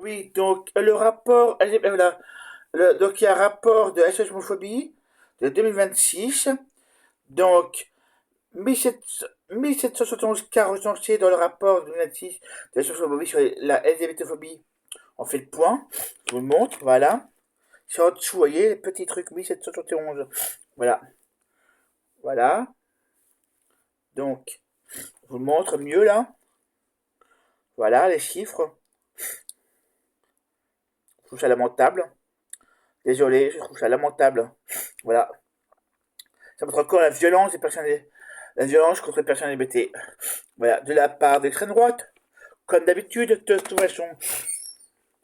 Oui, donc le rapport, voilà, donc il y a un rapport de SOS homophobie de 2026. Donc 1771 cas recensés dans le rapport de 2026 de SOS homophobie sur la LGBTphobie. On fait le point, je vous le montre, voilà. Sur en dessous, vous voyez, les petits trucs 1771. Voilà, voilà. Donc, je vous le montre mieux là. Voilà les chiffres. Je trouve ça lamentable. Désolé, je trouve ça lamentable. Voilà. Ça montre encore la violence des personnes, la violence contre les personnes LGBT. Voilà, de la part de l'extrême droite. Comme d'habitude, de toute façon.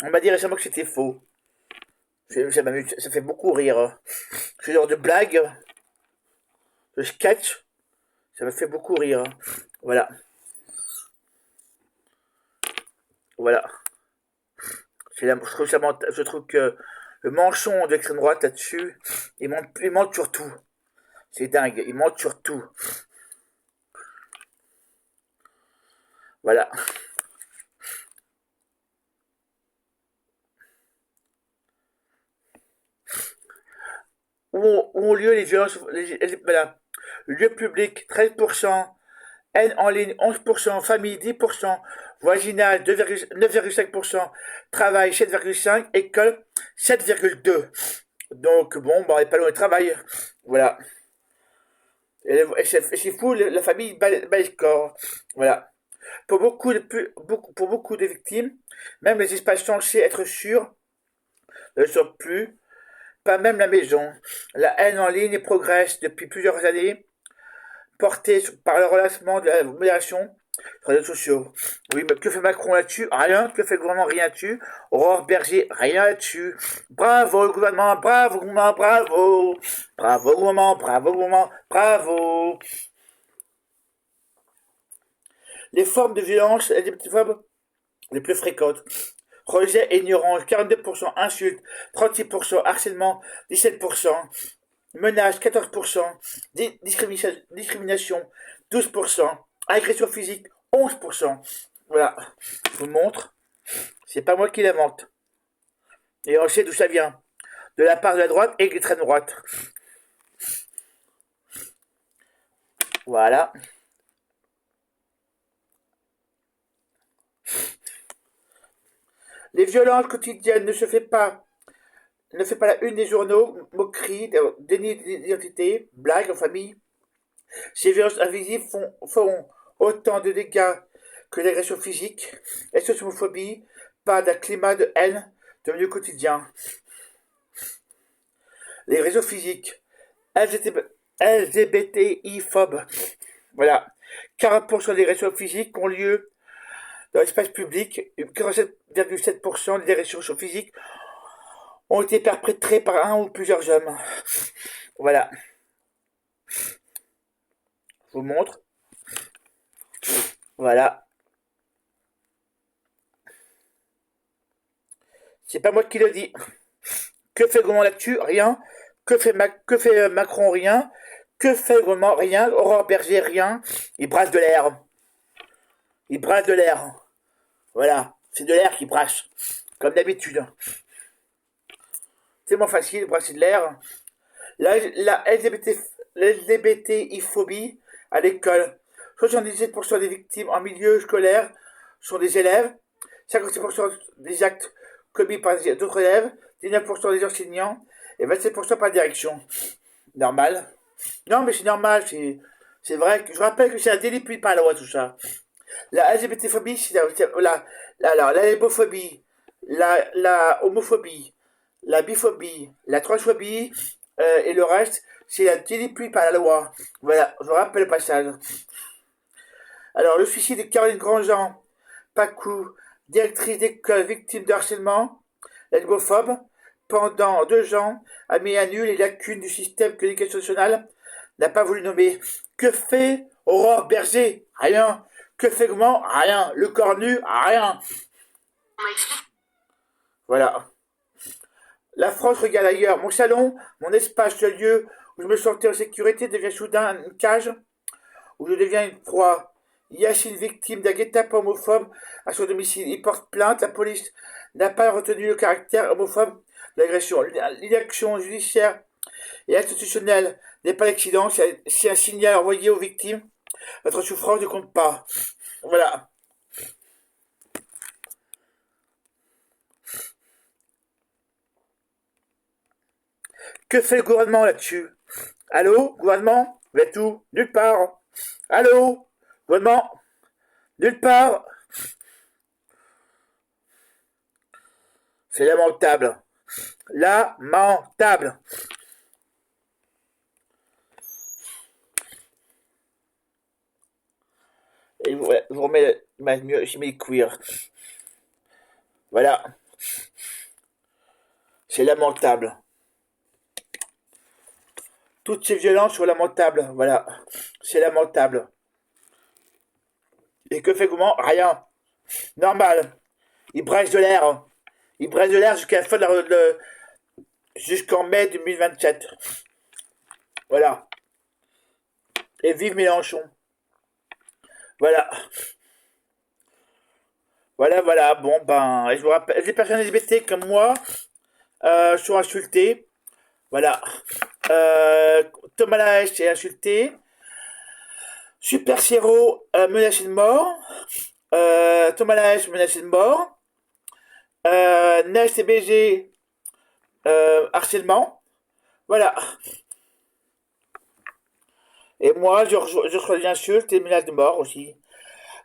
On m'a dit récemment que c'était faux. Ça fait beaucoup rire. Ce genre de blague, de sketch, ça me fait beaucoup rire. Voilà. Voilà. Je trouve que le manchon de l'extrême droite là-dessus, il monte sur tout. C'est dingue, il monte sur tout. Voilà. Où ont lieu les violences, voilà. Lieu public, 13%, haine en ligne, 11%, famille, 10%, voisinage, 9,5%, travail, 7,5%, école, 7,2%. Donc, bon, bah, on est pas loin du travail. Voilà. Et c'est fou, la famille bat le score. Voilà. Pour beaucoup de victimes, même les espaces censés être sûrs ne le sont plus, pas même la maison. La haine en ligne progresse depuis plusieurs années, portée par le relâchement de la modération sur les réseaux sociaux. Oui, mais que fait Macron là-dessus? Rien. Que fait le gouvernement? Rien là-dessus. Aurore Berger? Rien là-dessus. Bravo le gouvernement, bravo gouvernement, bravo. Bravo gouvernement, bravo gouvernement, bravo. Les formes de violence LGBTphobes les plus fréquentes. Rejet et ignorance, 42%, insultes, 36%, harcèlement, 17%, menaces, 14%, discrimination, 12%, agression physique, 11%. Voilà, je vous montre, c'est pas moi qui l'invente. Et on sait d'où ça vient. De la part de la droite et de l'extrême droite. Voilà. Les violences quotidiennes ne fait pas la une des journaux, moqueries, déni d'identité, blagues en famille. Ces violences invisibles feront autant de dégâts que l'agression physique et la homophobie, pas d'un climat de haine de milieu quotidien. Les réseaux physiques, LGBTI-phobes, voilà. 40% des agressions physiques ont lieu dans l'espace public, 47,7% des agressions physiques ont été perpétrées par un ou plusieurs hommes. Voilà, je vous montre. Voilà. C'est pas moi qui le dis. Que fait le gouvernement là-dessus? Rien. Que fait Macron? Rien. Que fait le gouvernement? Rien. Aurore Berger? Rien. Il brasse de l'air. Il brasse de l'air. Voilà. C'est de l'air qui brasse. Comme d'habitude. C'est tellement facile de brasser de l'air. La LGBTI-phobie à l'école. 77% des victimes en milieu scolaire sont des élèves. 56% des actes commis par d'autres élèves. 19% des enseignants. Et 27% par direction. Normal. Non, mais c'est normal. C'est vrai que je rappelle que c'est un délit puni par la loi, tout ça. La LGBTphobie, c'est la lébophobie, la homophobie, la biphobie, la transphobie, et le reste, c'est un délit puni par la loi. Voilà, je rappelle le passage. Alors, le suicide de Caroline Grandjean, Pacou, directrice d'école victime de harcèlement, lesbophobe, pendant 2 ans, a mis à nu les lacunes du système que l'éducation nationale n'a pas voulu nommer. Que fait Aurore Berger? Rien. Que fait comment? Rien. Le corps nu? Rien. Voilà. La France regarde ailleurs. Mon salon, mon espace, le lieu où je me sentais en sécurité devient soudain une cage où je deviens une proie. Yacine, victime d'un guet-apens homophobe à son domicile. Il porte plainte. La police n'a pas retenu le caractère homophobe de l'agression. L'inaction judiciaire et institutionnelle n'est pas l'accident, c'est un signal envoyé aux victimes. Votre souffrance ne compte pas. Voilà. Que fait le gouvernement là-dessus? Allô, gouvernement? Vous êtes où? Nulle part. Allô, gouvernement? Nulle part. C'est lamentable. Lamentable. Et voilà, je vous remets mieux, j'ai mis le cuir. Voilà. C'est lamentable. Toutes ces violences sont lamentables. Voilà. C'est lamentable. Et que fait comment? Rien. Normal. Il brasse de l'air. Il brasse de l'air jusqu'à la fin jusqu'en mai 2027. Voilà. Et vive Mélenchon. Voilà. Voilà. Bon, ben, je vous rappelle, les personnes LGBT comme moi sont insultées. Voilà. Euh, Thomas Laes est insulté. Super Sero menacé de mort. Thomas Laes menacé de mort. Neige TBG harcèlement. Voilà. Et moi, je reçois des insultes et des menaces de mort aussi.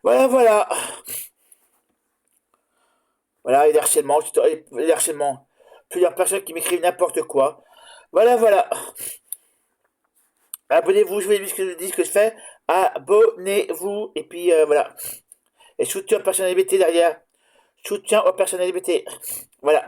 Voilà. Voilà, et des harcèlements, les harcèlements. Plusieurs personnes qui m'écrivent n'importe quoi. Voilà. Abonnez-vous, je vous dis ce que je fais. Abonnez-vous. Et puis voilà. Et soutien aux personnes LGBT derrière. Soutien aux personnes LGBT. Voilà.